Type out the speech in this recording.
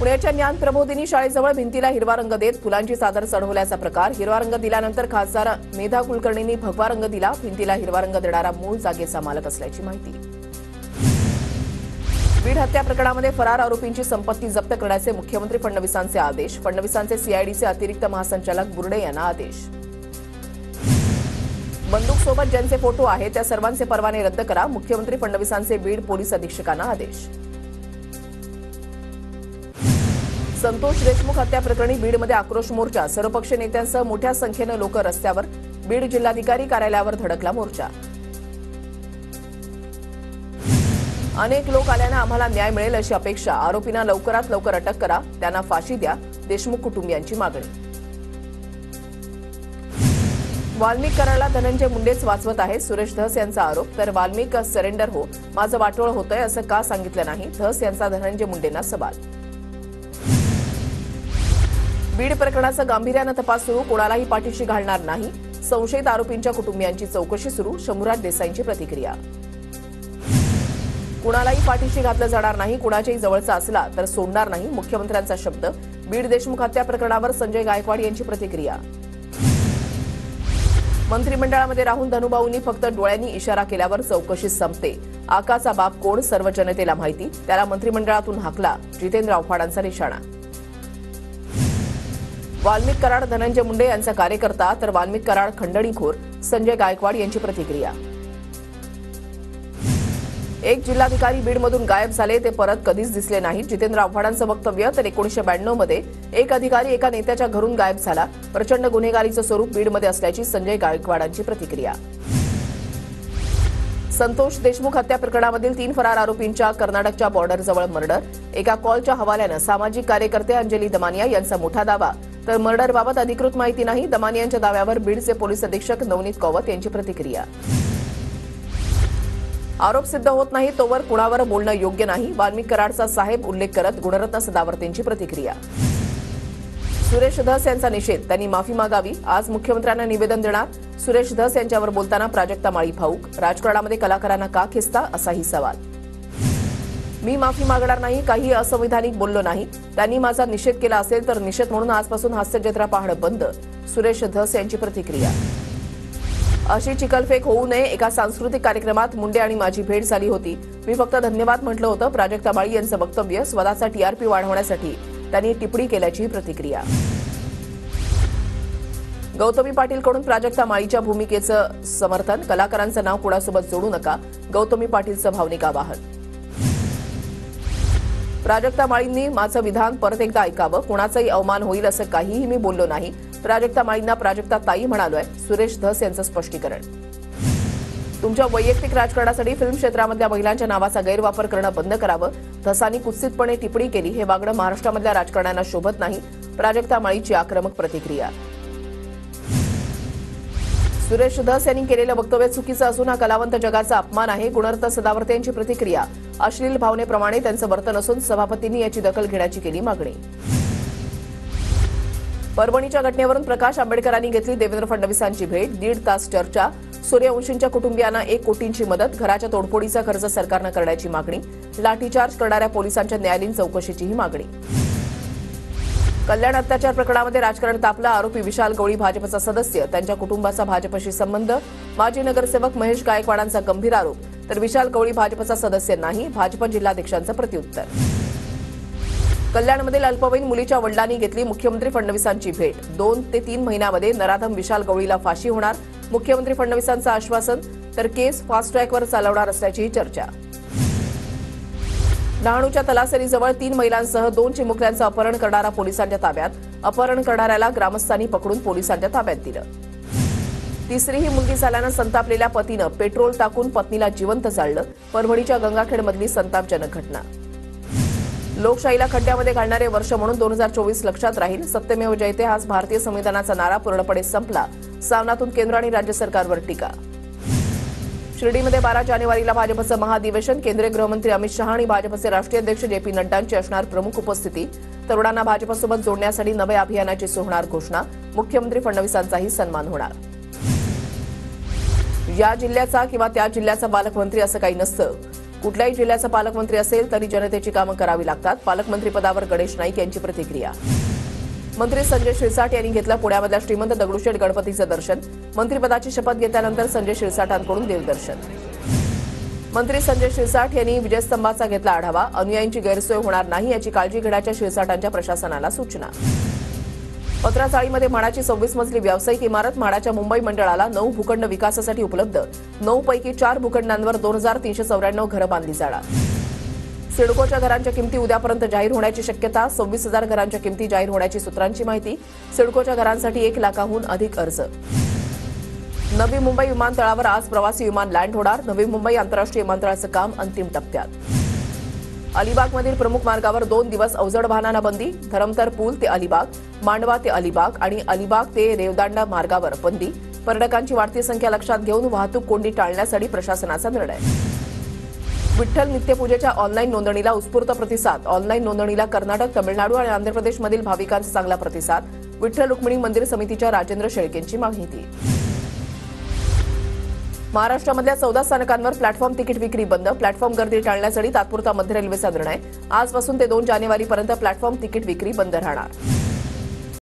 पुण्याच्या ज्ञान प्रबोधिनी शाळेजवळ भिंतीला हिरवा रंग देत फुलांची चादर चढवल्याचा प्रकार। हिरवा रंग दिल्यानंतर खासदार मेधा कुलकर्णींनी भगवा रंग दिला। भिंतीला हिरवा रंग देणारा मूळ जागेचा मालक असल्याची माहिती। बीड हत्या प्रकरणामध्ये फरार आरोपींची संपत्ती जप्त करण्याचे मुख्यमंत्री फडणवीसांचे आदेश। फडणवीसांचे सीआयडीचे अतिरिक्त महासंचालक बुर्डे यांना आदेश। बंदूकसोबत ज्यांचे फोटो आहेत त्या सर्वांचे परवाने रद्द करा। मुख्यमंत्री फडणवीसांचे बीड पोलीस अधीक्षकांना आदेश। संतोष देशमुख हत्या प्रकरणी बीडमध्ये आक्रोश मोर्चा। सर्वपक्षीय नेत्यांसह मोठ्या संख्येने लोक रस्त्यावर। बीड जिल्हाधिकारी कार्यालयावर धडकला मोर्चा। अनेक लोक आल्यानं आम्हाला न्याय मिळेल अशी अपेक्षा। आरोपींना लवकरात लवकर अटक करा, त्यांना फाशी द्या, देशमुख कुटुंबियांची मागणी। वाल्मिक कराडला धनंजय मुंडेच वाचवत आहे, सुरेश धस यांचा आरोप। तर वाल्मिक सरेंडर हो, माझं वाटोळ होतंय असं का सांगितलं नाही, धस यांचा धनंजय मुंडेंना सवाल। बीड प्रकरणाचं गांभीर्यानं तपास सुरू, कोणालाही पाठीशी घालणार नाही। संशयित आरोपींच्या कुटुंबियांची चौकशी सुरू, शंभूराज देसाईंची प्रतिक्रिया। कुणालाही पाठीशी घातलं जाणार नाही, कुणाच्याही जवळचा असला तर सोडणार नाही, मुख्यमंत्र्यांचा शब्द। बीड देशमुख हत्या प्रकरणावर संजय गायकवाड यांची प्रतिक्रिया। मंत्रिमंडळामध्ये राहून धनुभाऊंनी फक्त डोळ्यांनी इशारा केल्यावर चौकशी संपते। आकाचा बाप कोण सर्व जनतेला माहिती, त्याला मंत्रिमंडळातून हाकला, जितेंद्र आव्हाडांचा निशाणा। वाल्मिक कराड धनंजय मुंडे यांचा कार्यकर्ता तर वाल्मिक कराड खंडणीखोर, संजय गायकवाड यांची प्रतिक्रिया। एक जिल्हाधिकारी बीडमधून गायब झाले, ते परत कधीच दिसले नाहीत, जितेंद्र आव्हाडांचं वक्तव्य। तर 1992 मध्ये एक अधिकारी एका नेत्याच्या घरून गायब झाला, प्रचंड गुन्हेगारीचं स्वरूप बीडमध्ये असल्याची संजय गायकवाडांची प्रतिक्रिया। संतोष देशमुख हत्या प्रकरणामधील 3 फरार आरोपींच्या कर्नाटकच्या बॉर्डरजवळ मर्डर। एका कॉलच्या हवाल्यानं सामाजिक कार्यकर्ते अंजली दमानिया यांचा मोठा दावा। तर मर्डरबाबत अधिकृत माहिती नाही, दमानियांच्या दाव्यावर बीडचे पोलीस अधीक्षक नवनीत कौवत यांची प्रतिक्रिया। आरोप सिद्ध होत नाही तोवर कुणावर बोलणं योग्य नाही, वाल्मिक कराडचा साहेब उल्लेख करत गुणरत्न सदावर्ते यांची प्रतिक्रिया। सुरेश धस यांचा निषेध, त्यांनी माफी मागावी, आज मुख्यमंत्र्यांना निवेदन देणार। सुरेश धस यांच्यावर बोलताना प्राजक्ता माळी भाऊक, राजकारणामध्ये कलाकारांना का खेचता असाही सवाल। मी माफी मागणार नाही, काही असंवैधानिक बोललो नाही, त्यांनी माझा निषेध केला असेल तर निषेध म्हणून आजपासून हास्यजत्रा पाहणं बंद, सुरेश धस यांची प्रतिक्रिया। अशी चिखलफेक होऊ नये, एका सांस्कृतिक कार्यक्रमात मुंडे आणि माझी भेट झाली होती, मी फक्त धन्यवाद म्हटलं होतं, प्राजक्ता माळी यांचं वक्तव्य। स्वतःचा टीआरपी वाढवण्यासाठी त्यांनी टिप्पणी केल्याची प्रतिक्रिया। गौतमी पाटीलकडून प्राजक्ता माळीच्या भूमिकेचं समर्थन, कलाकारांचं नाव कुणासोबत जोडू नका, गौतमी पाटीलचं भावनिक आवाहन। प्राजक्ता माळींनी माझं विधान परत एकदा ऐकावं, कुणाचाही अवमान होईल असं काहीही मी बोललो नाही, प्राजक्ता माळींना प्राजक्ता ताई म्हणालोय, सुरेश धस यांचं स्पष्टीकरण। तुमच्या वैयक्तिक राजकारणासाठी फिल्म क्षेत्रामधल्या महिलांच्या नावाचा गैरवापर करणं बंद करावं, धसांनी कुत्सितपणे टिप्पणी केली, हे वागणं महाराष्ट्रामधल्या राजकारण्यांना शोभत नाही, प्राजक्ता माळीची आक्रमक प्रतिक्रिया। सुरेश धस यांनी केलेलं वक्तव्य चुकीचं असून हा कलावंत जगाचा अपमान आहे, गुणरत्न सदावर्ते यांची प्रतिक्रिया। अश्लील भावनेप्रमाणे त्यांचं वर्तन असून सभापतींनी याची दखल घेण्याची केली मागणी। परभणीच्या घटनेवरून प्रकाश आंबेडकरांनी घेतली देवेंद्र फडणवीसांची भेट, 1.5 तास चर्चा। सूर्यवंशींच्या कुटुंबियांना 1 कोटींची मदत, घराच्या तोडफोडीचा खर्च सरकारनं करण्याची मागणी, लाठीचार्ज करणाऱ्या पोलिसांच्या न्यायालयीन चौकशीचीही मागणी। कल्याण अत्याचार प्रकरणामध्ये राजकारण तापलं, आरोपी विशाल गवळी भाजपचा सदस्य, त्यांच्या कुटुंबाचा भाजपशी संबंध। माजी नगरसेवक महेश गायकवाडांचा गंभीर आरोप, तर विशाल गवळी भाजपचा सदस्य नाही, भाजप जिल्हाध्यक्षांचं प्रत्युत्तर। कल्याणमधील अल्पवयीन मुलीच्या वडिलांनी घेतली मुख्यमंत्री फडणवीसांची भेट, 2 ते 3 महिन्यामध्ये नराधम विशाल गवळीला फाशी होणार, मुख्यमंत्री फडणवीसांचं आश्वासन। तर केस फास्ट ट्रॅकवर चालवणार असल्याची चर्चा। डहाणूच्या तलासरीजवळ 3 महिलांसह 2 चिमुकल्यांचं अपहरण करणारा पोलिसांच्या ताब्यात, अपहरण करणाऱ्याला ग्रामस्थांनी पकडून पोलिसांच्या ताब्यात दिलं। तिसरीही मुलगी झाल्यानं संतापलेल्या पतीनं पेट्रोल टाकून पत्नीला जिवंत जाळलं, परभणीच्या गंगाखेडमधली संतापजनक घटना। लोकशाहीला खड्ड्यामध्ये घालणारे वर्ष म्हणून 2024 लक्षात राहील, सत्यमेव जयते हाच भारतीय संविधानाचा नारा पूर्णपणे संपला, सामनातून केंद्र आणि राज्य सरकारवर टीका। शिर्डीमध्ये 12 जानेवारीला भाजपचं महाधिवेशन, केंद्रीय गृहमंत्री अमित शहा आणि भाजपचे राष्ट्रीय अध्यक्ष जे पी नड्डांची असणार प्रमुख उपस्थिती। तरुणांना भाजपसोबत जोडण्यासाठी नव्या अभियानाची होणार घोषणा, मुख्यमंत्री फडणवीसांचाही सन्मान होणार। या जिल्ह्याचा किंवा त्या जिल्ह्याचा पालकमंत्री असं काही नसतं, कुठल्याही जिल्ह्याचा पालकमंत्री असेल तरी जनतेची कामं करावी लागतात. पालकमंत्री पदावर गणेश नाईक यांची प्रतिक्रिया. मंत्री संजय शिरसाट यांनी घेतलं पुण्यामधल्या श्रीमंत दगडूशेठ गणपतीचं दर्शन. मंत्रिपदाची शपथ घेतल्यानंतर संजय शिरसाटांकडून देवदर्शन. मंत्री संजय शिरसाट यांनी विजयस्तंभाचा घेतला आढावा. अनुयायींची गैरसोय होणार नाही याची काळजी घेण्याच्या शिरसाटांच्या प्रशासनाला सूचना. पत्राचाळीमध्ये म्हाडाची 26 मजली व्यावसायिक इमारत. म्हाडाच्या मुंबई मंडळाला 9 भूखंड विकासासाठी उपलब्ध. 9 पैकी 4 भूखंडांवर 2394 घरं बांधली जाणार. सिडकोच्या घरांच्या किमती उद्यापर्यंत जाहीर होण्याची शक्यता. 26,000 घरांच्या किमती जाहीर होण्याची सूत्रांची माहिती. सिडकोच्या घरांसाठी 1 लाखाहून अधिक अर्ज. नवी मुंबई विमानतळावर आज प्रवासी विमान लँड होणार. नवी मुंबई आंतरराष्ट्रीय विमानतळाचं काम अंतिम टप्प्यात. अलिबागमधील प्रमुख मार्गावर 2 दिवस अवजड वाहनांना बंदी. धरमतर पूल ते अलिबाग, मांडवा ते अलिबाग आणि अलिबाग ते रेवदांडा मार्गावर बंदी. पर्यटकांची वाढती संख्या लक्षात घेऊन वाहतूक कोंडी टाळण्यासाठी प्रशासनाचा निर्णय. विठ्ठल नित्यपूजेच्या ऑनलाईन नोंदणीला उत्स्फूर्त प्रतिसाद. ऑनलाईन नोंदणीला कर्नाटक, तमिळनाडू आणि आंध्र प्रदेशमधील भाविकांचा चांगला प्रतिसाद. विठ्ठल रुक्मिणी मंदिर समितीच्या राजेंद्र शेळकेंची माहिती. महाराष्ट्रामधल्या 14 स्थानकांवर प्लॅटफॉर्म तिकीट विक्री बंद. प्लॅटफॉर्म गर्दी टाळण्यासाठी तात्पुरता मध्य रेल्वेचा निर्णय. आजपासून ते 2 जानेवारीपर्यंत प्लॅटफॉर्म तिकीट विक्री बंद राहणार.